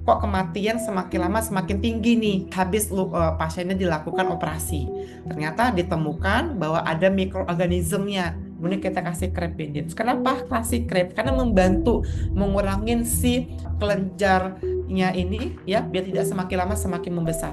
kok kematian semakin lama semakin tinggi nih habis pasiennya dilakukan operasi. Ternyata ditemukan bahwa ada mikroorganismnya. Kemudian kita kasih crepidin. Kenapa kasih crep? Karena membantu mengurangin si kelenjarnya ini ya biar tidak semakin lama semakin membesar.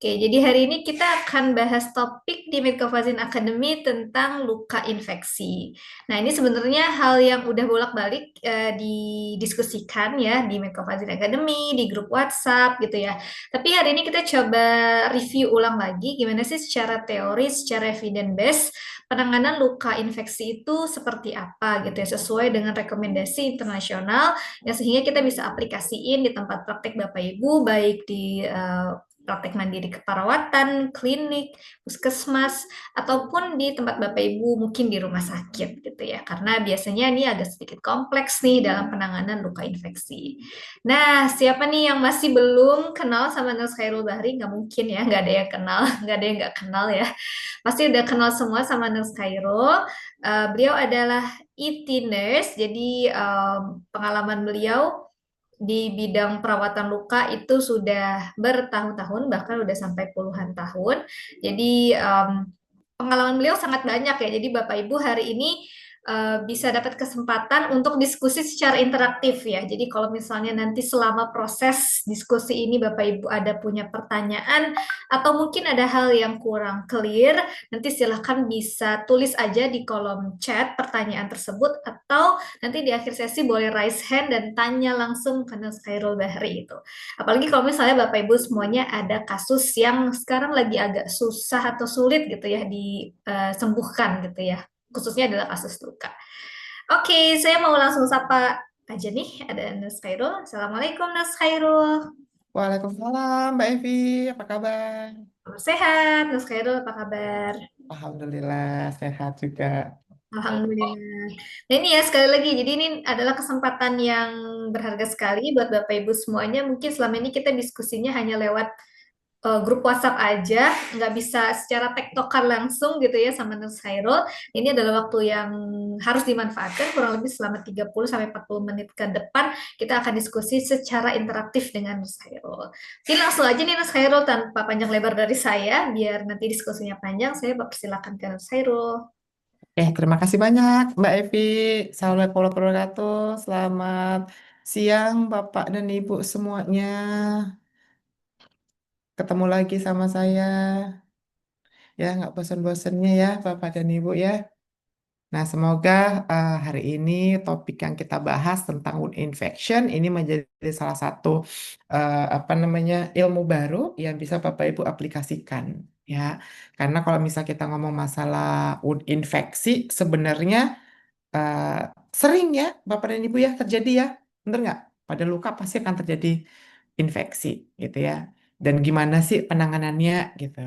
Oke, jadi hari ini kita akan bahas topik di Medcovazin Academy tentang luka infeksi. Nah, ini sebenarnya hal yang udah bolak-balik didiskusikan ya di Medcovazin Academy, di grup WhatsApp gitu ya. Tapi hari ini kita coba review ulang lagi gimana sih secara teori, secara evidence based penanganan luka infeksi itu seperti apa gitu ya, sesuai dengan rekomendasi internasional yang sehingga kita bisa aplikasiin di tempat praktek Bapak Ibu, baik di praktek mandiri keperawatan, klinik, puskesmas, ataupun di tempat Bapak Ibu mungkin di rumah sakit gitu ya. Karena biasanya ini agak sedikit kompleks nih dalam penanganan luka infeksi. Nah, siapa nih yang masih belum kenal sama Nurse Khairul Bahri? Nggak mungkin ya, nggak ada yang kenal, nggak ada yang nggak kenal ya. Pasti udah kenal semua sama Nurse Khairul. Beliau adalah ET nurse, jadi pengalaman beliau di bidang perawatan luka itu sudah bertahun-tahun, bahkan udah sampai puluhan tahun. Jadi pengalaman beliau sangat banyak ya. Jadi Bapak Ibu hari ini bisa dapat kesempatan untuk diskusi secara interaktif ya. Jadi kalau misalnya nanti selama proses diskusi ini Bapak Ibu ada punya pertanyaan atau mungkin ada hal yang kurang clear, nanti silahkan bisa tulis aja di kolom chat pertanyaan tersebut atau nanti di akhir sesi boleh raise hand dan tanya langsung ke Nurse Khairul Bahri itu. Apalagi kalau misalnya Bapak Ibu semuanya ada kasus yang sekarang lagi agak susah atau sulit gitu ya disembuhkan gitu ya. Khususnya adalah kasus luka. Oke, saya mau langsung sapa aja nih. Ada Nurse Khairul. Assalamualaikum Nurse Khairul. Waalaikumsalam, Mbak Evi, apa kabar? Salam sehat, Nurse Khairul apa kabar? Alhamdulillah, sehat juga. Alhamdulillah. Nah ini ya sekali lagi, jadi ini adalah kesempatan yang berharga sekali buat Bapak Ibu semuanya. Mungkin selama ini kita diskusinya hanya lewat grup WhatsApp aja, nggak bisa secara tektokan langsung gitu ya sama Nurse Khairul. Ini adalah waktu yang harus dimanfaatkan kurang lebih selama 30 sampai 40 menit ke depan kita akan diskusi secara interaktif dengan Nurse Khairul. Jadi langsung aja nih Nurse Khairul tanpa panjang lebar dari saya, biar nanti diskusinya panjang, saya persilakan ke Nurse Khairul. Terima kasih banyak, Mbak Evi. Assalamualaikum warahmatullahi wabarakatuh. Selamat siang, Bapak dan Ibu semuanya. Ketemu lagi sama saya. Ya, nggak bosan-bosannya ya, Bapak dan Ibu ya. Nah, semoga hari ini topik yang kita bahas tentang wound infection ini menjadi salah satu apa namanya ilmu baru yang bisa Bapak Ibu aplikasikan ya. Karena kalau misal kita ngomong masalah wound infeksi, sebenarnya eh, sering ya Bapak dan Ibu ya terjadi ya, bener nggak? Pada luka pasti akan terjadi infeksi gitu ya. Dan gimana sih penanganannya gitu.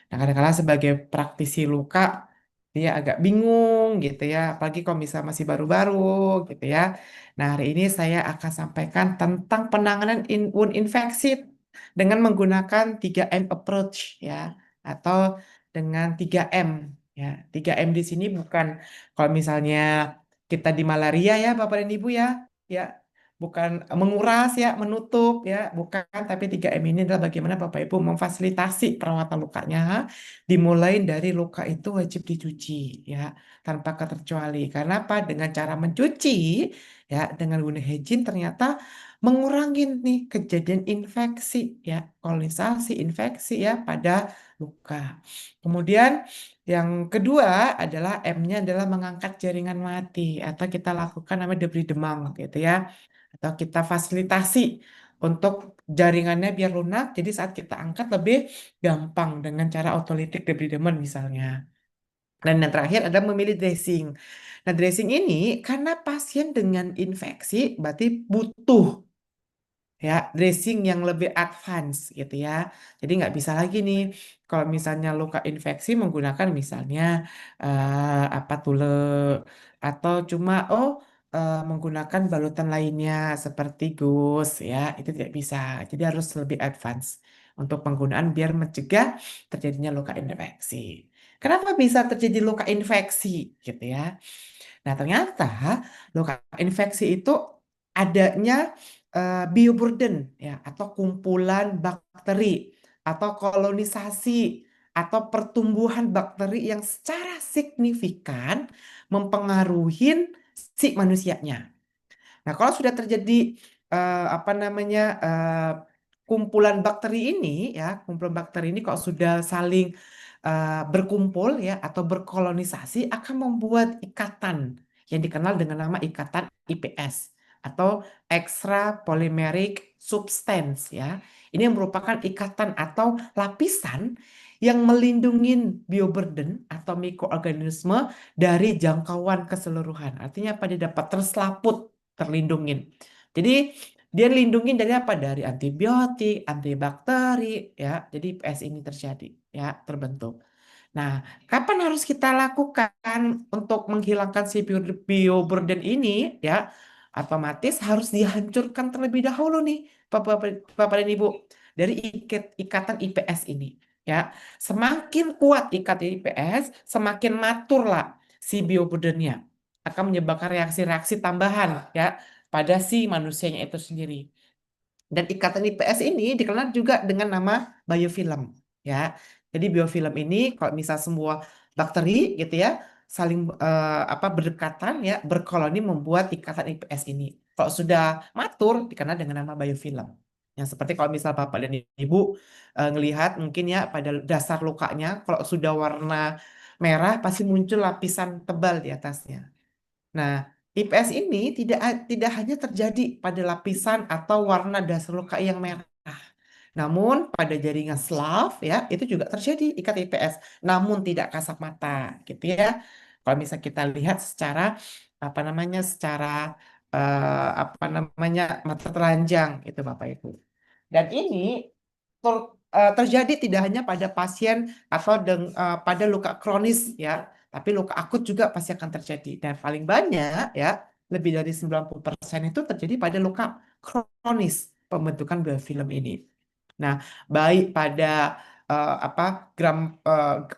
Nah, kadang-kadang sebagai praktisi luka, dia agak bingung gitu ya, apalagi kalau misalnya masih baru-baru gitu ya. Nah, hari ini saya akan sampaikan tentang penanganan wound infeksi dengan menggunakan 3M approach ya, atau dengan 3M ya. 3M di sini bukan kalau misalnya kita di malaria ya, Bapak dan Ibu ya, ya bukan menguras ya, menutup ya, bukan, tapi 3M ini adalah bagaimana Bapak Ibu memfasilitasi perawatan lukanya, dimulai dari luka itu wajib dicuci ya, tanpa keterkecuali. Karena apa? Dengan cara mencuci ya, dengan guna hygiene ternyata mengurangi nih kejadian infeksi ya, kolonisasi infeksi ya pada luka. Kemudian yang kedua adalah M-nya adalah mengangkat jaringan mati atau kita lakukan namanya debris demang gitu ya, atau kita fasilitasi untuk jaringannya biar lunak. Jadi saat kita angkat lebih gampang dengan cara otolitik debridement misalnya. Dan yang terakhir ada memilih dressing. Nah, dressing ini karena pasien dengan infeksi berarti butuh ya dressing yang lebih advance gitu ya. Jadi nggak bisa lagi nih kalau misalnya luka infeksi menggunakan misalnya apa tule atau cuma menggunakan balutan lainnya seperti gus ya, itu tidak bisa. Jadi harus lebih advance untuk penggunaan biar mencegah terjadinya luka infeksi. Kenapa bisa terjadi luka infeksi gitu ya? Nah, ternyata luka infeksi itu adanya bioburden ya atau kumpulan bakteri atau kolonisasi atau pertumbuhan bakteri yang secara signifikan mempengaruhi si manusianya. Nah, kalau sudah terjadi apa namanya kumpulan bakteri ini ya, kumpulan bakteri ini kalau sudah saling berkumpul ya atau berkolonisasi akan membuat ikatan yang dikenal dengan nama ikatan IPS atau extra polymeric substance ya. Ini yang merupakan ikatan atau lapisan yang melindungi bioburden atau mikroorganisme dari jangkauan keseluruhan. Artinya apa? Dia dapat terselaput terlindungin. Jadi dia lindungin dari apa? Dari antibiotik, antibakteri, ya. Jadi PS ini terjadi, ya, terbentuk. Nah, kapan harus kita lakukan untuk menghilangkan si bioburden ini, ya? Otomatis harus dihancurkan terlebih dahulu nih, Bapak, Bapak dan Ibu, dari ikatan IPS ini, ya. Semakin kuat ikatan IPS, semakin maturlah si bioburdennya akan menyebabkan reaksi-reaksi tambahan ya pada si manusianya itu sendiri. Dan ikatan IPS ini dikenal juga dengan nama biofilm ya. Jadi biofilm ini kalau misal semua bakteri gitu ya saling apa berdekatan ya berkoloni membuat ikatan IPS ini. Kalau sudah matur dikenal dengan nama biofilm. Yang seperti kalau misal Bapak dan Ibu ngelihat mungkin ya pada dasar lukanya kalau sudah warna merah pasti muncul lapisan tebal di atasnya. Nah, IPS ini tidak hanya terjadi pada lapisan atau warna dasar luka yang merah. Namun pada jaringan SLAV ya itu juga terjadi ikat IPS, namun tidak kasat mata gitu ya. Kalau misalnya kita lihat secara apa namanya secara apa namanya mata telanjang itu Bapak Ibu. Dan ini terjadi tidak hanya pada pasien atau pada luka kronis ya, tapi luka akut juga pasti akan terjadi. Dan paling banyak ya, lebih dari 90% itu terjadi pada luka kronis pembentukan biofilm ini. Nah, baik pada apa gram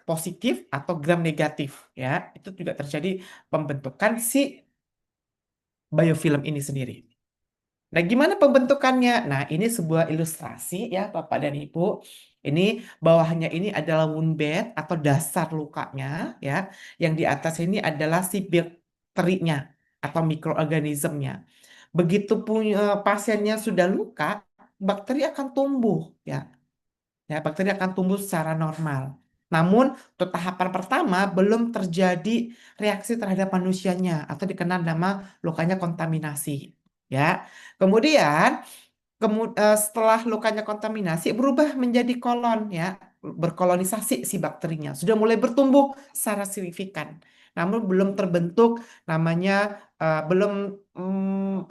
positif atau gram negatif ya, itu juga terjadi pembentukan si biofilm ini sendiri. Nah, gimana pembentukannya? Nah, ini sebuah ilustrasi ya, Bapak dan Ibu. Ini bawahnya ini adalah wound bed atau dasar lukanya ya. Yang di atas ini adalah si bakterinya atau mikroorganismenya. Begitu punya pasiennya sudah luka, bakteri akan tumbuh ya. Ya, bakteri akan tumbuh secara normal. Namun, untuk tahapan pertama belum terjadi reaksi terhadap manusianya atau dikenal nama lukanya kontaminasi. Ya, kemudian setelah lukanya kontaminasi berubah menjadi kolon ya, berkolonisasi si bakterinya. Sudah mulai bertumbuh secara signifikan. Namun belum terbentuk namanya belum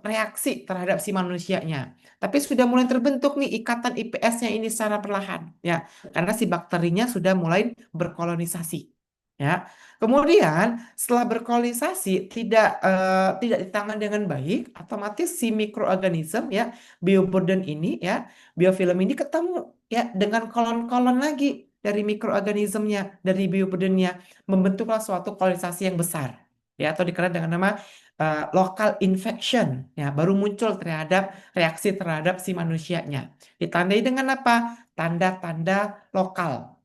reaksi terhadap si manusianya. Tapi sudah mulai terbentuk nih ikatan IPS-nya ini secara perlahan ya. Karena si bakterinya sudah mulai berkolonisasi. Ya. Kemudian setelah berkolonisasi tidak ditangani dengan baik, otomatis si mikroorganisme ya bioburden ini ya, biofilm ini ketemu ya dengan kolon-kolon lagi dari mikroorganismenya, dari bioburdennya, membentuklah suatu kolonisasi yang besar ya atau dikenal dengan nama local infection ya, baru muncul terhadap reaksi terhadap si manusianya. Ditandai dengan apa? Tanda-tanda lokal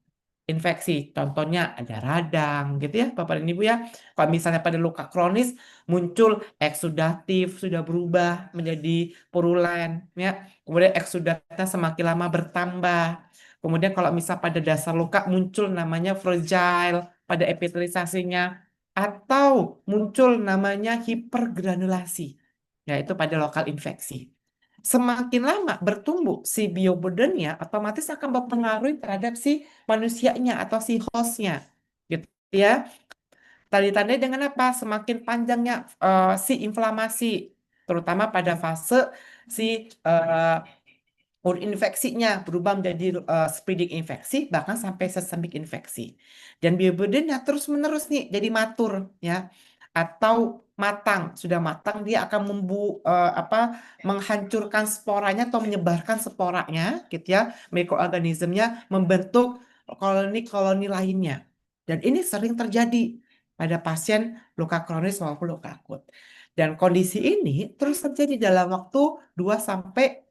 infeksi. Contohnya ada radang gitu ya, Bapak dan Ibu ya. Kalau misalnya pada luka kronis muncul eksudatif sudah berubah menjadi purulen ya. Kemudian eksudatnya semakin lama bertambah. Kemudian kalau misal pada dasar luka muncul namanya fragile pada epitelisasinya atau muncul namanya hipergranulasi yaitu pada lokal infeksi. Semakin lama bertumbuh si bioburdennya otomatis akan berpengaruh terhadap si manusianya atau si hostnya gitu ya. Tanda-tandanya dengan apa? Semakin panjangnya si inflamasi terutama pada fase si eh, infeksinya berubah menjadi spreading infeksi bahkan sampai systemic infeksi. Dan bioburdennya terus-menerus nih jadi matur ya. atau matang, sudah matang dia akan apa menghancurkan sporanya atau menyebarkan sporanya gitu ya, mikroorganismnya membentuk koloni-koloni lainnya. Dan ini sering terjadi pada pasien luka kronis maupun luka akut. Dan kondisi ini terus terjadi dalam waktu 2 sampai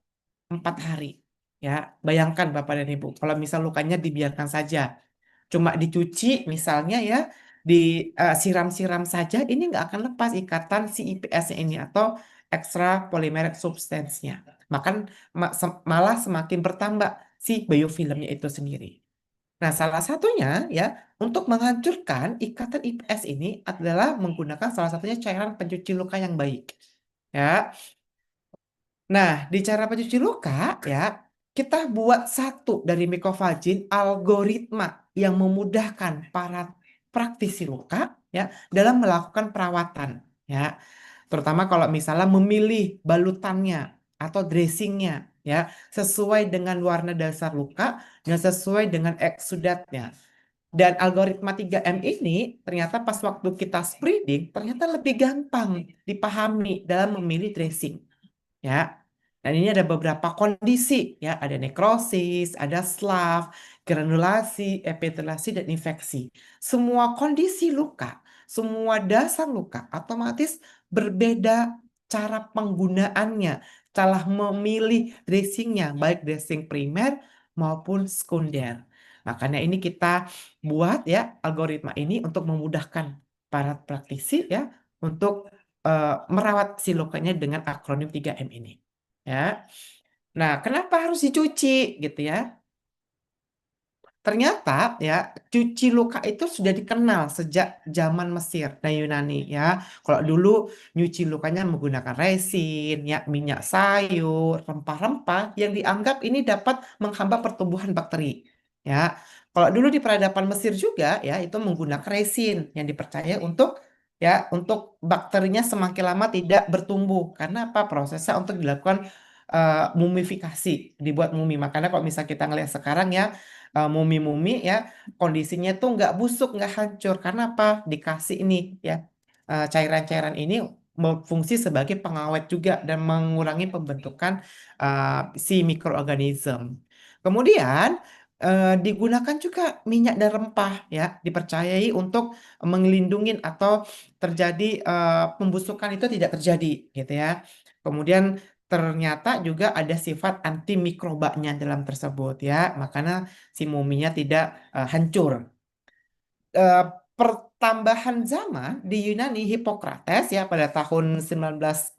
4 hari. Ya, bayangkan Bapak dan Ibu, kalau misal lukanya dibiarkan saja, cuma dicuci misalnya ya, disiram-siram saja, ini nggak akan lepas ikatan si IPS-nya ini atau extra polymeric substance-nya. Malah semakin bertambah si biofilmnya itu sendiri. Nah, salah satunya ya untuk menghancurkan ikatan IPS ini adalah menggunakan salah satunya cairan pencuci luka yang baik. Ya, nah, di cara pencuci luka ya, kita buat satu dari Mycophalgin algoritma yang memudahkan para praktisi luka ya dalam melakukan perawatan ya. Terutama kalau misalnya memilih balutannya atau dressingnya ya sesuai dengan warna dasar luka dan sesuai dengan eksudatnya. Dan algoritma 3M ini ternyata pas waktu kita spreading ternyata lebih gampang dipahami dalam memilih dressing ya. Dan ini ada beberapa kondisi ya, ada nekrosis, ada SLAF, granulasi, epitelasi dan infeksi. Semua kondisi luka, semua dasar luka otomatis berbeda cara penggunaannya, cara memilih dressingnya, baik dressing primer maupun sekunder. Makanya ini kita buat ya algoritma ini untuk memudahkan para praktisi ya untuk merawat si lukanya dengan akronim 3M ini. Ya. Nah, kenapa harus dicuci gitu ya? Ternyata ya cuci luka itu sudah dikenal sejak zaman Mesir dan Yunani ya. Kalau dulu nyuci lukanya menggunakan resin, ya minyak sayur, rempah-rempah yang dianggap ini dapat menghambat pertumbuhan bakteri. Ya, kalau dulu di peradaban Mesir juga ya itu menggunakan resin yang dipercaya untuk bakterinya semakin lama tidak bertumbuh karena apa prosesnya untuk dilakukan mumifikasi, dibuat mumi. Makanya kalau misal kita ngelihat sekarang ya mumi-mumi ya kondisinya tuh nggak busuk nggak hancur karena apa dikasih ini ya cairan-cairan ini berfungsi sebagai pengawet juga dan mengurangi pembentukan si mikroorganisme. Kemudian digunakan juga minyak dan rempah ya dipercayai untuk melindungi atau terjadi pembusukan itu tidak terjadi gitu ya. Kemudian ternyata juga ada sifat antimikrobanya dalam tersebut ya. Makanya si muminya tidak hancur. Eh, Pertambahan zaman di Yunani Hippocrates ya pada tahun 1460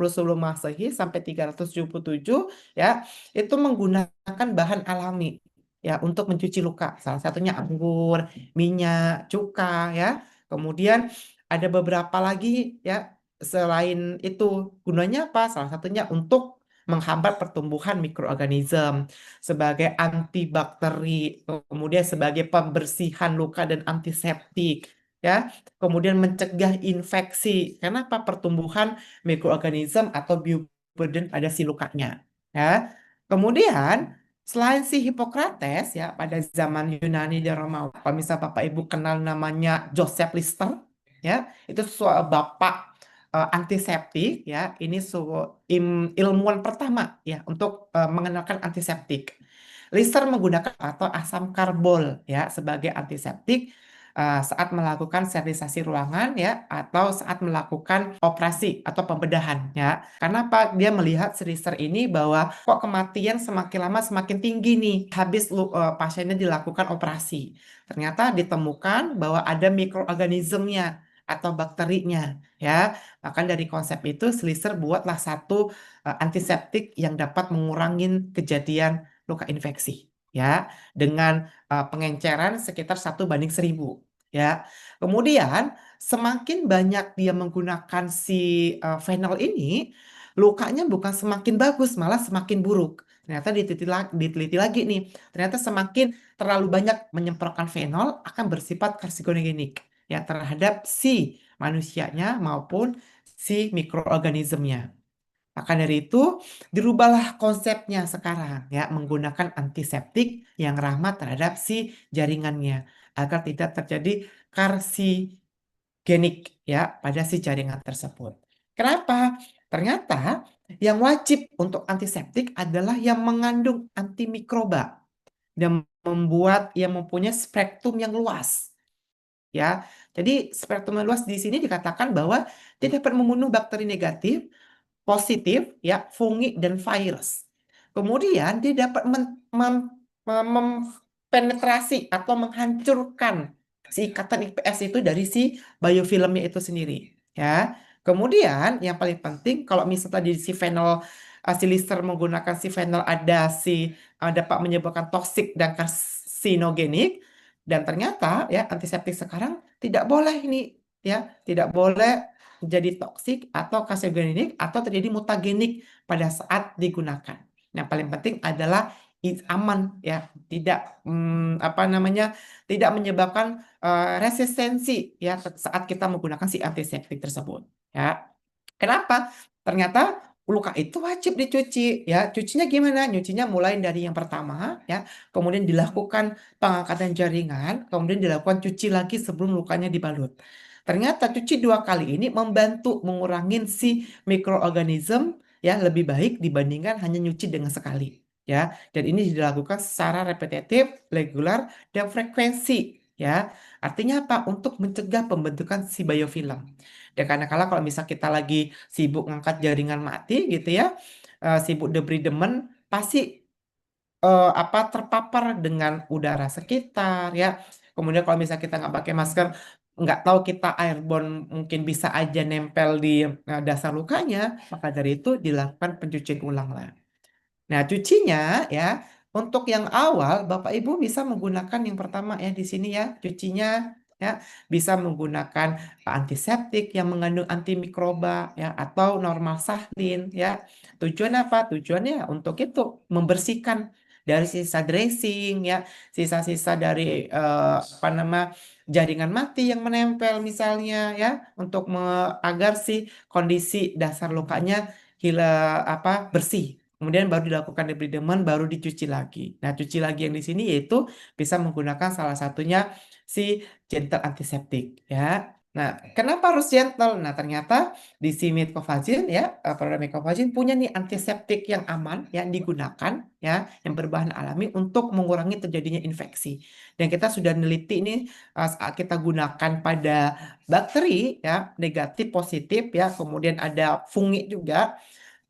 sebelum Masehi sampai 377 ya itu menggunakan bahan alami ya untuk mencuci luka. Salah satunya anggur, minyak, cuka ya. Kemudian ada beberapa lagi ya selain itu gunanya apa? Salah satunya untuk menghambat pertumbuhan mikroorganisme sebagai antibakteri, kemudian sebagai pembersihan luka dan antiseptik, ya. Kemudian mencegah infeksi. Kenapa pertumbuhan mikroorganisme atau bioburden pada si lukanya, ya. Kemudian selain si Hippocrates ya pada zaman Yunani dan Romawi, kalau misal Bapak Ibu kenal namanya Joseph Lister, ya itu bapak antiseptik ya ini ilmuwan pertama ya untuk mengenalkan antiseptik. Lister menggunakan atau asam karbol ya sebagai antiseptik saat melakukan sterilisasi ruangan ya atau saat melakukan operasi atau pembedahan ya. Karena apa? Dia melihat si Lister ini bahwa kok kematian semakin lama semakin tinggi nih habis pasiennya dilakukan operasi. Ternyata ditemukan bahwa ada mikroorganismenya atau bakterinya ya. Bahkan dari konsep itu Slicer buatlah satu antiseptik yang dapat mengurangi kejadian luka infeksi ya dengan pengenceran sekitar 1:1000 ya. Kemudian semakin banyak dia menggunakan si phenol ini, lukanya bukan semakin bagus, malah semakin buruk. Ternyata diteliti lagi nih, ternyata semakin terlalu banyak menyemprotkan fenol akan bersifat karsinogenik ya terhadap si manusianya maupun si mikroorganismenya. Maka dari itu, dirubahlah konsepnya sekarang ya, menggunakan antiseptik yang ramah terhadap si jaringannya agar tidak terjadi genik ya pada si jaringan tersebut. Kenapa? Ternyata yang wajib untuk antiseptik adalah yang mengandung antimikroba dan yang mempunyai spektrum yang luas ya. Jadi spektrum yang luas di sini dikatakan bahwa dia dapat membunuh bakteri negatif, positif, ya, fungi dan virus. Kemudian dia dapat mempenetrasi atau menghancurkan si ikatan IPS itu dari si biofilmnya itu sendiri, ya. Kemudian yang paling penting kalau misalnya tadi si fenol si Lister menggunakan si fenol dapat menyebabkan toksik dan karsinogenik dan ternyata ya antiseptik sekarang tidak boleh ini ya tidak boleh menjadi toksik atau karsinogenik atau terjadi mutagenik pada saat digunakan. Yang paling penting adalah aman ya, tidak apa namanya, tidak menyebabkan resistensi ya saat kita menggunakan si antiseptik tersebut ya. Kenapa? Ternyata luka itu wajib dicuci ya. Cucinya gimana? Nyucinya mulai dari yang pertama ya, kemudian dilakukan pengangkatan jaringan, kemudian dilakukan cuci lagi sebelum lukanya dibalut. Ternyata cuci 2 kali ini membantu mengurangi si mikroorganisme ya lebih baik dibandingkan hanya nyuci dengan sekali ya. Dan ini dilakukan secara repetitif, regular, dan frekuensi ya. Artinya apa? Untuk mencegah pembentukan si biofilm. Dan karena kalau misal kita lagi sibuk ngangkat jaringan mati gitu ya, sibuk debris-demen, pasti apa terpapar dengan udara sekitar ya. Kemudian kalau misalnya kita nggak pakai masker, nggak tahu kita airborne mungkin bisa aja nempel di dasar lukanya, maka dari itu dilakukan pencucian ulang lah. Nah, cucinya ya, untuk yang awal Bapak Ibu bisa menggunakan yang pertama ya di sini ya, cucinya ya bisa menggunakan antiseptik yang mengandung antimikroba ya atau normal sahlin ya. Tujuan apa? Tujuannya untuk itu membersihkan dari sisa dressing ya, sisa-sisa dari apa nama jaringan mati yang menempel misalnya ya, untuk agar si kondisi dasar lukanya hila apa bersih. Kemudian baru dilakukan debridement, baru dicuci lagi. Nah, cuci lagi yang di sini yaitu bisa menggunakan salah satunya si gentle antiseptik ya. Nah, kenapa harus gentle? Nah, ternyata di si Metcovazin ya, produk Metcovazin punya nih antiseptik yang aman yang digunakan ya, yang berbahan alami untuk mengurangi terjadinya infeksi. Dan kita sudah neliti nih saat kita gunakan pada bakteri ya, negatif, positif ya, kemudian ada fungi juga.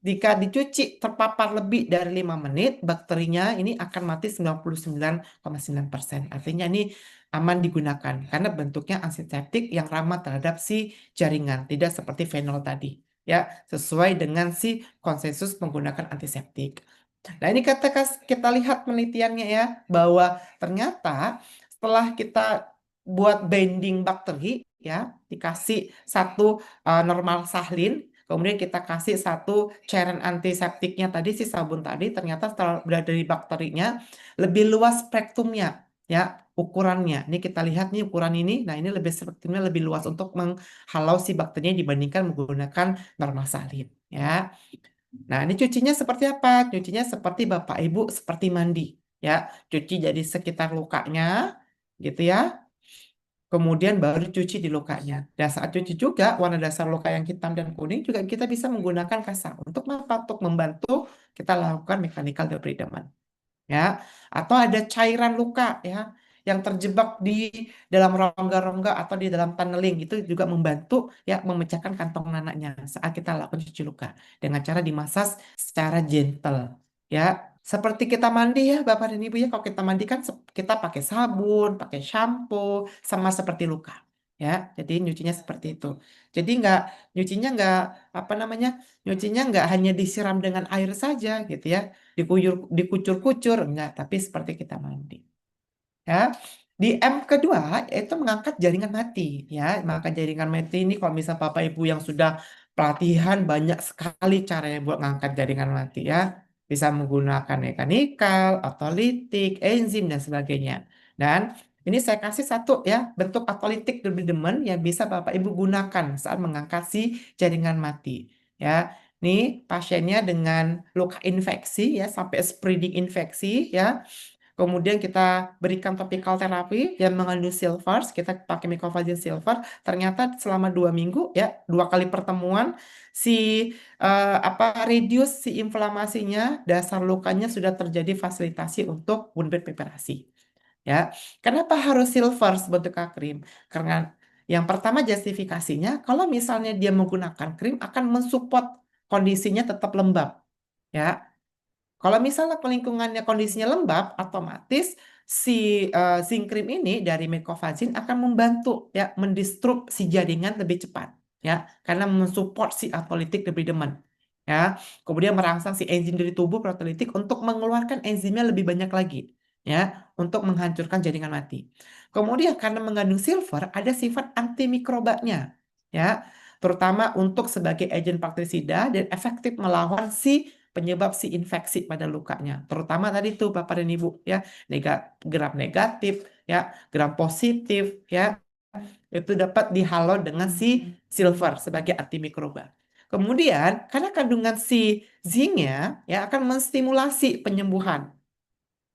Jika dicuci terpapar lebih dari 5 menit, bakterinya ini akan mati 99,9%. Artinya ini aman digunakan karena bentuknya antiseptik yang ramah terhadap si jaringan, tidak seperti fenol tadi. Ya, sesuai dengan si konsensus menggunakan antiseptik. Nah, ini kita lihat penelitiannya ya, bahwa ternyata setelah kita buat binding bakteri ya, dikasih satu normal sahlin, kemudian kita kasih satu cairan antiseptiknya tadi, si sabun tadi, ternyata setelah berada di bakterinya lebih luas spektrumnya ya, ukurannya. Ini kita lihat nih ukuran ini, nah ini lebih spektrumnya lebih luas untuk menghalau si bakterinya dibandingkan menggunakan normal sahlin ya. Nah, ini cucinya seperti apa? Cucinya seperti Bapak Ibu seperti mandi, ya. Cuci jadi sekitar lukanya, gitu ya. Kemudian baru cuci di lukanya. Dan saat cuci juga warna dasar luka yang hitam dan kuning juga kita bisa menggunakan kasa untuk apa? Untuk membantu kita lakukan mechanical debridement ya, atau ada cairan luka ya yang terjebak di dalam rongga-rongga atau di dalam tunneling itu juga membantu ya memecahkan kantong nanaknya saat kita lakukan cuci luka dengan cara dimasas secara gentle ya, seperti kita mandi ya Bapak dan Ibu ya. Kalau kita mandi kan kita pakai sabun, pakai shampoo, sama seperti luka ya, jadi nyucinya seperti itu. Jadi nyucinya nggak apa namanya, nyucinya nggak hanya disiram dengan air saja gitu ya, dikucur-kucur enggak, tapi seperti kita mandi ya. Di M kedua yaitu mengangkat jaringan mati ya. Maka jaringan mati ini kalau misal Bapak Ibu yang sudah pelatihan banyak sekali caranya buat mengangkat jaringan mati ya. Bisa menggunakan mekanikal, otolitik, enzim dan sebagainya. Dan ini saya kasih satu ya bentuk otolitik debridement yang bisa Bapak Ibu gunakan saat mengangkat si jaringan mati ya. Nih pasiennya dengan luka infeksi ya sampai spreading infeksi ya. Kemudian kita berikan topical terapi yang mengandung silver, kita pakai microfazin silver. Ternyata selama 2 minggu ya, 2 kali pertemuan si reduce si inflamasinya, dasar lukanya sudah terjadi fasilitasi untuk wound bed preparasi. Ya, kenapa harus silver sebentuk krim? Karena yang pertama justifikasinya, kalau misalnya dia menggunakan krim akan mensupport kondisinya tetap lembab. Ya, kalau misalnya lingkungannya kondisinya lembab, otomatis si zinc cream ini dari mecofazin akan membantu ya mendistrup si jaringan lebih cepat ya karena mensupport si autolitik lebih demen ya. Kemudian merangsang si enzim dari tubuh proteolitik untuk mengeluarkan enzimnya lebih banyak lagi ya untuk menghancurkan jaringan mati. Kemudian karena mengandung silver ada sifat antimikrobanya ya terutama untuk sebagai agen bakterisida dan efektif melawan si penyebab si infeksi pada lukanya. Terutama tadi tuh Bapak dan Ibu ya, gram negatif ya, gram positif ya, itu dapat dihalau dengan si silver sebagai antimikroba. Kemudian karena kandungan si zincnya ya akan menstimulasi penyembuhan.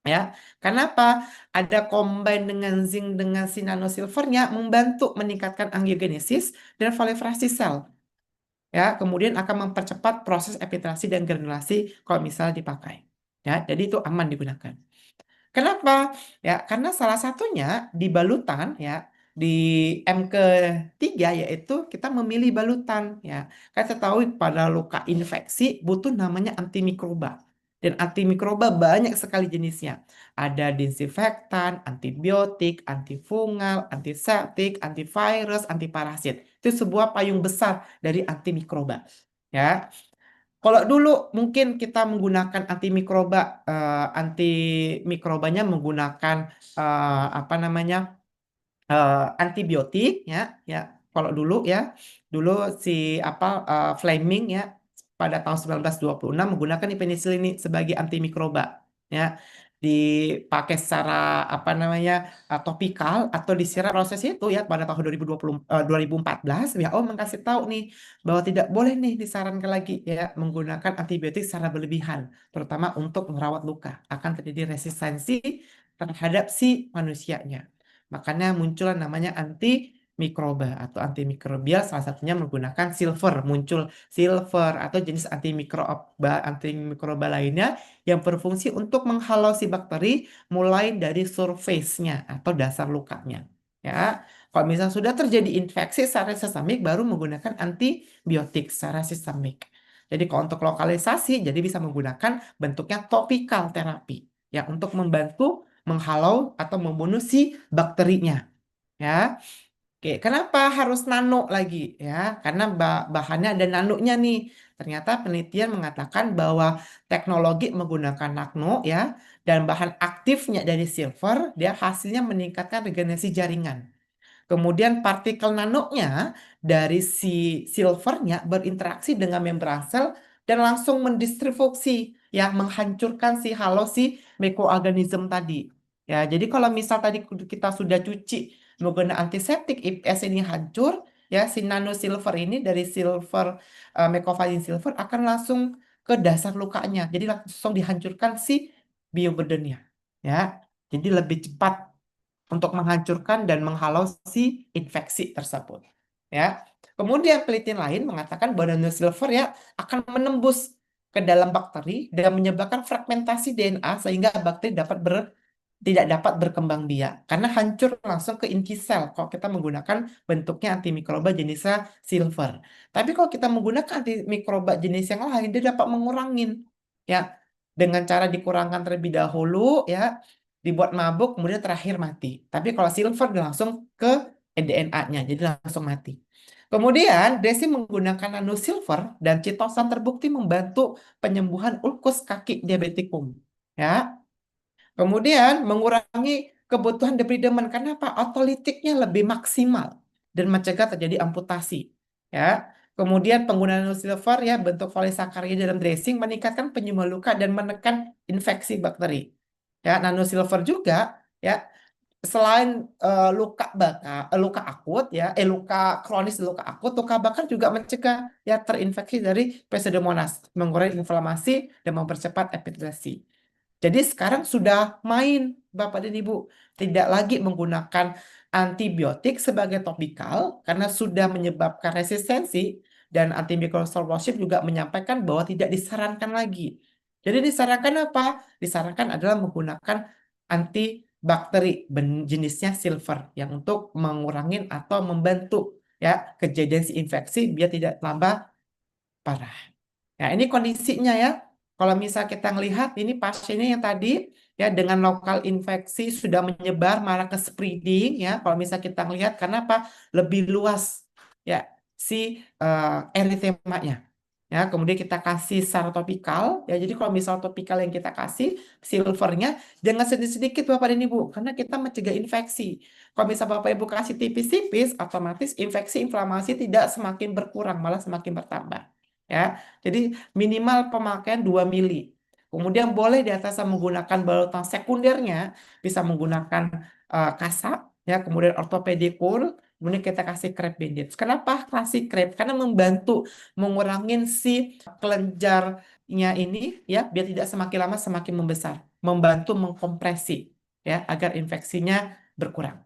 Ya, kenapa? Ada combine dengan zinc dengan si nanosilvernya membantu meningkatkan angiogenesis dan proliferasi sel ya kemudian akan mempercepat proses epitasi dan granulasi kalau misalnya dipakai ya jadi itu aman digunakan. Kenapa? Ya, karena salah satunya di balutan ya, di M ketiga yaitu kita memilih balutan ya. Kita tahu pada luka infeksi butuh namanya antimikroba. Dan antimikroba banyak sekali jenisnya. Ada disinfektan, antibiotik, antifungal, antiseptik, antivirus, antiparasit. Itu sebuah payung besar dari antimikroba. Ya, kalau dulu mungkin kita menggunakan antimikrobanya menggunakan apa namanya antibiotik ya ya kalau dulu ya dulu si Fleming ya pada tahun 1926 menggunakan penicillin ini sebagai antimikroba ya dipakai secara apa namanya topikal atau disiram proses itu ya pada tahun 2020 2014 WHO mengasih tahu nih bahwa tidak boleh nih disarankan lagi ya menggunakan antibiotik secara berlebihan terutama untuk merawat luka akan terjadi resistensi terhadap si manusianya. Makanya muncul namanya antimikroba atau antimikrobial salah satunya menggunakan silver, muncul silver atau jenis antimikroba lainnya yang berfungsi untuk menghalau si bakteri mulai dari surface-nya atau dasar lukanya. Ya, kalau misalnya sudah terjadi infeksi secara sistemik baru menggunakan antibiotik secara sistemik. Jadi kalau untuk lokalisasi jadi bisa menggunakan bentuknya topikal terapi ya untuk membantu menghalau atau membunuh si bakterinya ya. Oke, kenapa harus nano lagi ya? Karena bahannya ada nanonya nih. Ternyata penelitian mengatakan bahwa teknologi menggunakan nano ya dan bahan aktifnya dari silver, dia hasilnya meningkatkan regenerasi jaringan. Kemudian partikel nanonya dari si silvernya berinteraksi dengan membran sel dan langsung mendistribusi yang menghancurkan si halo si mikroorganisme tadi. Ya, jadi kalau misal tadi kita sudah cuci menggunakan antiseptik, IPS ini hancur, ya si nano silver ini dari silver mecofazin silver akan langsung ke dasar lukanya. Jadi langsung dihancurkan si bioburdennya. Ya, jadi lebih cepat untuk menghancurkan dan menghalau si infeksi tersebut. Ya. Kemudian penelitian lain mengatakan bahwa nanosilver ya akan menembus ke dalam bakteri dan menyebabkan fragmentasi DNA sehingga bakteri tidak dapat berkembang biak karena hancur langsung ke inti sel kalau kita menggunakan bentuknya antimikroba jenisnya silver. Tapi kalau kita menggunakan antimikroba jenis yang lain dia dapat mengurangin ya dengan cara dikurangkan terlebih dahulu ya dibuat mabuk kemudian terakhir mati. Tapi kalau silver dia langsung ke DNA-nya jadi langsung mati. Kemudian Desi menggunakan nano silver dan citosan terbukti membantu penyembuhan ulkus kaki diabetikum. Ya, kemudian mengurangi kebutuhan depridemen. Kenapa? Otolitiknya lebih maksimal dan mencegah terjadi amputasi. Ya. Kemudian penggunaan silver ya bentuk polisakarida dalam dressing meningkatkan penyembuhan luka dan menekan infeksi bakteri. Ya, nano silver juga ya selain luka akut ya luka kronis luka akut luka bakar juga mencegah ya terinfeksi dari Pseudomonas mengurangi inflamasi dan mempercepat epiteliasi. Jadi sekarang sudah main Bapak dan Ibu, tidak lagi menggunakan antibiotik sebagai topikal karena sudah menyebabkan resistensi dan antimicrobial worship juga menyampaikan bahwa tidak disarankan lagi. Jadi disarankan apa? Disarankan adalah menggunakan antibakteri jenisnya silver yang untuk mengurangi atau membantu ya kejadian si infeksi biar tidak tambah parah. Nah, ini kondisinya ya. Kalau misal kita ngelihat ini pasiennya yang tadi ya dengan lokal infeksi sudah menyebar malah ke spreading ya. Kalau misal kita ngelihat karena apa? Lebih luas ya si eritemanya. Ya, kemudian kita kasih secara topikal ya. Jadi kalau misal topikal yang kita kasih silvernya jangan sedikit-sedikit Bapak dan Ibu karena kita mencegah infeksi. Kalau misal Bapak Ibu kasih tipis-tipis otomatis infeksi inflamasi tidak semakin berkurang malah semakin bertambah. Ya, jadi minimal pemakaian 2 mili. Kemudian boleh di atas menggunakan balutan sekundernya, bisa menggunakan kasar, ya, kemudian ortopedikur, kemudian kita kasih crepe bandage. Kenapa kasih crepe? Karena membantu mengurangi si kelenjarnya ini, ya, biar tidak semakin lama semakin membesar, membantu mengkompresi, ya, agar infeksinya berkurang.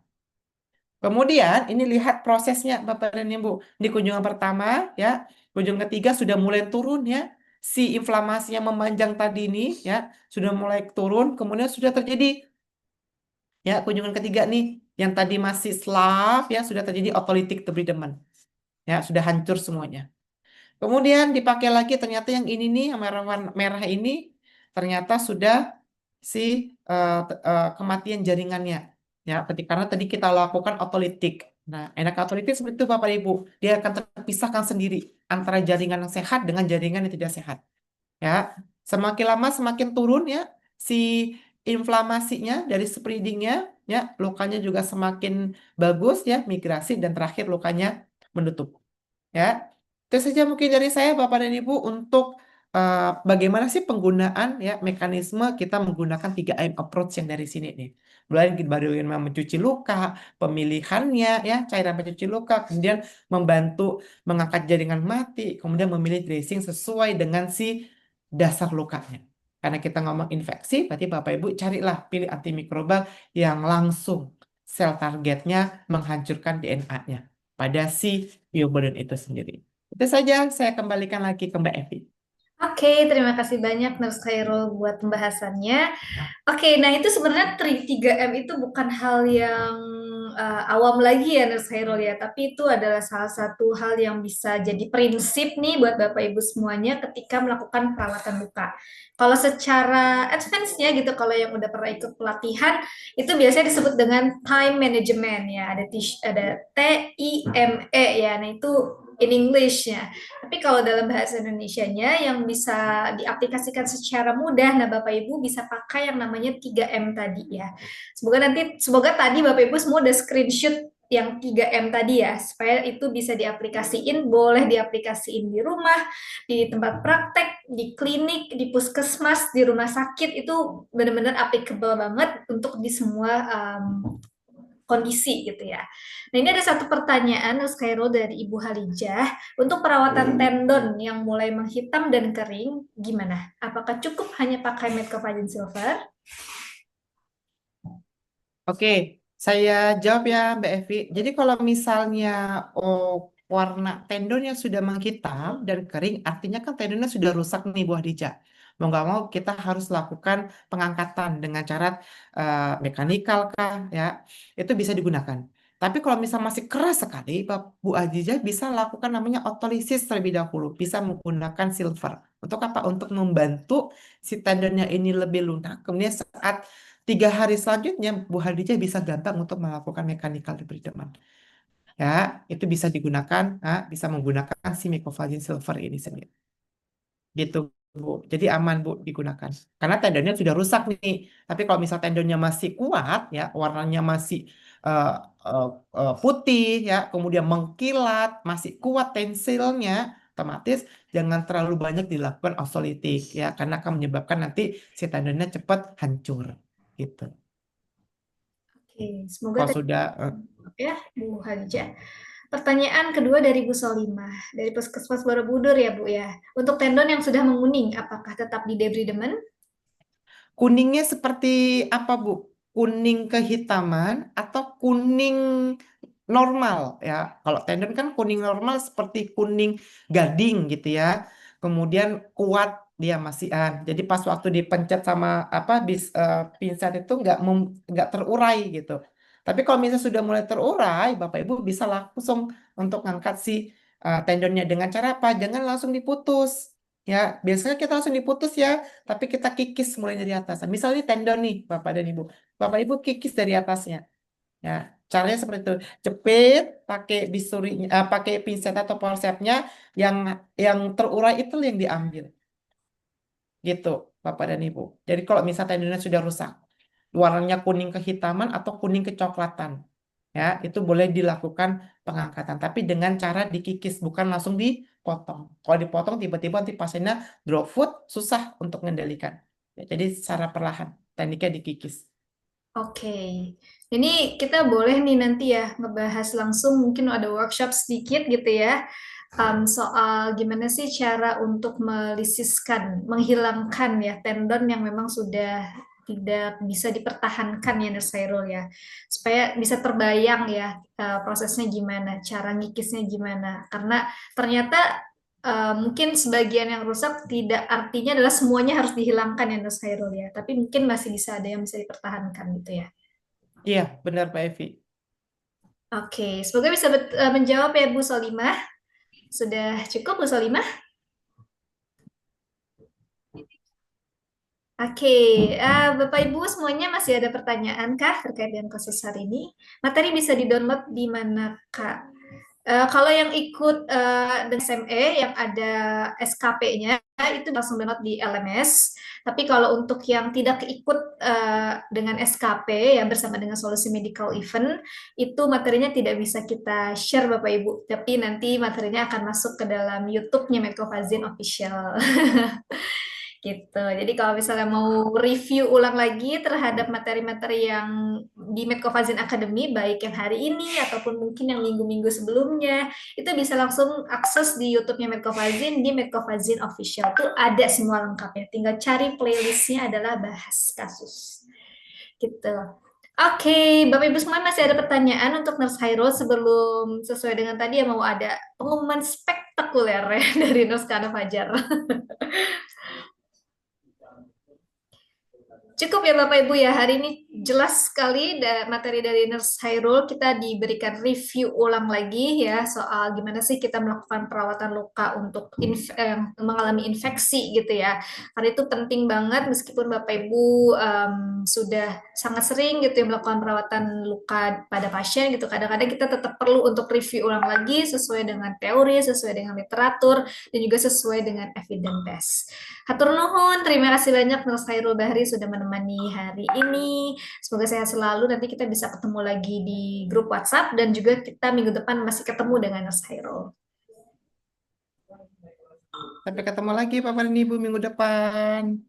Kemudian ini lihat prosesnya Bapak dan Ibu. Di kunjungan pertama ya, kunjungan ketiga sudah mulai turun ya. Si inflamasi yang memanjang tadi ini ya sudah mulai turun, kemudian sudah terjadi ya kunjungan ketiga nih yang tadi masih slav ya sudah terjadi otolitik debridement. Ya, sudah hancur semuanya. Kemudian dipakai lagi ternyata yang ini nih yang merah merah ini ternyata sudah si kematian jaringannya. Ya, karena tadi kita lakukan otolitik. Nah, enak otolitik seperti itu Bapak Ibu. Dia akan terpisahkan sendiri antara jaringan yang sehat dengan jaringan yang tidak sehat. Ya, semakin lama semakin turun ya si inflamasinya dari spreadingnya ya, lukanya juga semakin bagus ya, migrasi dan terakhir lukanya menutup. Ya, itu saja mungkin dari saya Bapak dan Ibu untuk eh, bagaimana sih penggunaan ya mekanisme kita menggunakan 3M approach yang dari sini nih. Mulai bagaimana mencuci luka, pemilihannya ya cairan pencuci luka, kemudian membantu mengangkat jaringan mati, kemudian memilih dressing sesuai dengan si dasar lukanya. Karena kita ngomong infeksi, berarti Bapak Ibu carilah pilih antimikrobal yang langsung sel targetnya menghancurkan DNA-nya pada si bioburden itu sendiri. Itu saja, saya kembalikan lagi ke Mbak Evi. Oke, terima kasih banyak Nurse Khairul buat pembahasannya. Oke, nah itu sebenarnya 3M itu bukan hal yang awam lagi ya Nurse Khairul ya, tapi itu adalah salah satu hal yang bisa jadi prinsip nih buat Bapak Ibu semuanya ketika melakukan perawatan luka. Kalau secara advance-nya gitu, kalau yang udah pernah ikut pelatihan, itu biasanya disebut dengan time management ya, ada TIME ya, nah itu in English ya. Tapi kalau dalam bahasa Indonesianya yang bisa diaplikasikan secara mudah, nah Bapak Ibu bisa pakai yang namanya 3M tadi ya. Semoga tadi Bapak Ibu semua udah screenshot yang 3M tadi ya, supaya itu bisa diaplikasiin, boleh diaplikasiin di rumah, di tempat praktek, di klinik, di puskesmas, di rumah sakit, itu benar-benar applicable banget untuk di semua kondisi gitu ya. Nah ini ada satu pertanyaan Mas Khairul dari Ibu Halijah. Untuk perawatan tendon yang mulai menghitam dan kering, gimana? Apakah cukup hanya pakai Metcovagin Silver? Oke, saya jawab ya Mbak Evi. Jadi kalau misalnya oh, warna tendonnya sudah menghitam dan kering, artinya kan tendonnya sudah rusak nih buah dija. Mau nggak mau kita harus lakukan pengangkatan dengan cara mekanikal kah ya, itu bisa digunakan. Tapi kalau misal masih keras sekali, Bu Adija bisa lakukan namanya otolisis terlebih dahulu. Bisa menggunakan silver. Untuk apa? Untuk membantu si tendonnya ini lebih lunak. Kemudian saat 3 hari selanjutnya, Bu Hadijah bisa gampang untuk melakukan mechanical debridement. Ya, itu bisa digunakan, bisa menggunakan si Mecofagin silver ini sendiri. Gitu, Bu. Jadi aman, Bu, digunakan. Karena tendonnya sudah rusak nih. Tapi kalau misal tendonnya masih kuat, ya, warnanya masih eh, eh, putih, ya, kemudian mengkilat, masih kuat tensilnya, otomatis jangan terlalu banyak dilakukan osolitik, ya, karena akan menyebabkan nanti si tendonnya cepat hancur. Gitu. Oke, semoga Kalau tadi sudah ya Bu Halijah. Pertanyaan kedua dari Bu Solimah, dari Puskesmas Borobudur ya Bu ya. Untuk tendon yang sudah menguning, apakah tetap di debridement? Kuningnya seperti apa, Bu? Kuning kehitaman atau kuning normal ya? Kalau tendon kan kuning normal seperti kuning gading gitu ya. Kemudian kuat dia masihan. Jadi pas waktu dipencet sama apa pinset itu nggak terurai gitu. Tapi kalau misalnya sudah mulai terurai, Bapak Ibu bisa langsung untuk ngangkat si tendonnya dengan cara apa? Jangan langsung diputus. Ya, biasanya kita langsung diputus ya, tapi kita kikis mulai dari atas. Nah, misalnya tendon nih, Bapak dan Ibu. Bapak Ibu kikis dari atasnya. Ya, caranya seperti itu. Jepit pakai bisurinya, pakai pinset atau forcepnya yang yang terurai itu yang diambil. Gitu, Bapak dan Ibu. Jadi kalau misalnya tendonnya sudah rusak, warnanya kuning kehitaman atau kuning kecoklatan, ya, itu boleh dilakukan pengangkatan, tapi dengan cara dikikis, bukan langsung dipotong. Kalau dipotong tiba-tiba nanti pasiennya drop foot, susah untuk mengendalikan. Ya, jadi secara perlahan, tekniknya dikikis. Oke, ini kita boleh nih nanti ya ngebahas langsung mungkin ada workshop sedikit gitu ya, soal gimana sih cara untuk melisiskan, menghilangkan ya tendon yang memang sudah tidak bisa dipertahankan ya Nurse Hairul ya, supaya bisa terbayang ya prosesnya gimana, cara ngikisnya gimana, karena ternyata mungkin sebagian yang rusak tidak artinya adalah semuanya harus dihilangkan ya Nurse Hairul ya, tapi mungkin masih bisa ada yang bisa dipertahankan gitu ya. Iya, benar Pak Evi. Oke, semoga bisa menjawab ya Bu Solimah. Sudah cukup Bu Solimah? Oke, Bapak Ibu semuanya masih ada pertanyaan kah terkait dengan kasus hari ini? Materi bisa di-download di mana Kak? Kalau yang ikut dengan SME yang ada SKP-nya itu langsung download di LMS. Tapi kalau untuk yang tidak ikut dengan SKP yang bersama dengan solusi medical event itu materinya tidak bisa kita share Bapak Ibu. Tapi nanti materinya akan masuk ke dalam YouTube-nya Medcovazin Official. Gitu. Jadi kalau misalnya mau review ulang lagi terhadap materi-materi yang di Medcovazin Academy, baik yang hari ini ataupun mungkin yang minggu-minggu sebelumnya, itu bisa langsung akses di YouTube-nya Medcovazin, di Medcovazin Official. Tuh ada semua lengkapnya. Tinggal cari playlistnya adalah bahas kasus. Gitu. Oke, Bapak Ibu semua masih ada pertanyaan untuk Nurse Hairul sebelum sesuai dengan tadi yang mau ada pengumuman spektakuler ya dari Nurse Kana Fajar. Cukup ya Bapak Ibu ya, hari ini jelas sekali materi dari Nurse Hairul, kita diberikan review ulang lagi ya soal gimana sih kita melakukan perawatan luka untuk mengalami infeksi gitu ya. Karena itu penting banget meskipun Bapak Ibu sudah sangat sering gitu ya melakukan perawatan luka pada pasien gitu, kadang-kadang kita tetap perlu untuk review ulang lagi sesuai dengan teori, sesuai dengan literatur, dan juga sesuai dengan evidence base. Hatur nuhun, terima kasih banyak Nurse Khairul Bahri sudah menemani hari ini. Semoga sehat selalu. Nanti kita bisa ketemu lagi di grup WhatsApp dan juga kita minggu depan masih ketemu dengan Nurse Khairul. Sampai ketemu lagi Bapak dan Ibu minggu depan.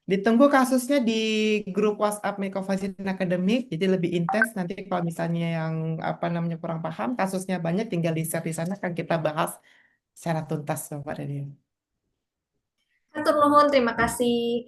Ditunggu kasusnya di grup WhatsApp Mekovazin Akademik, jadi lebih intens. Nanti kalau misalnya yang apa namanya kurang paham, kasusnya banyak, tinggal di-share di sana kan kita bahas secara tuntas, Bapak dan Ibu. Hatur nuhun, terima kasih.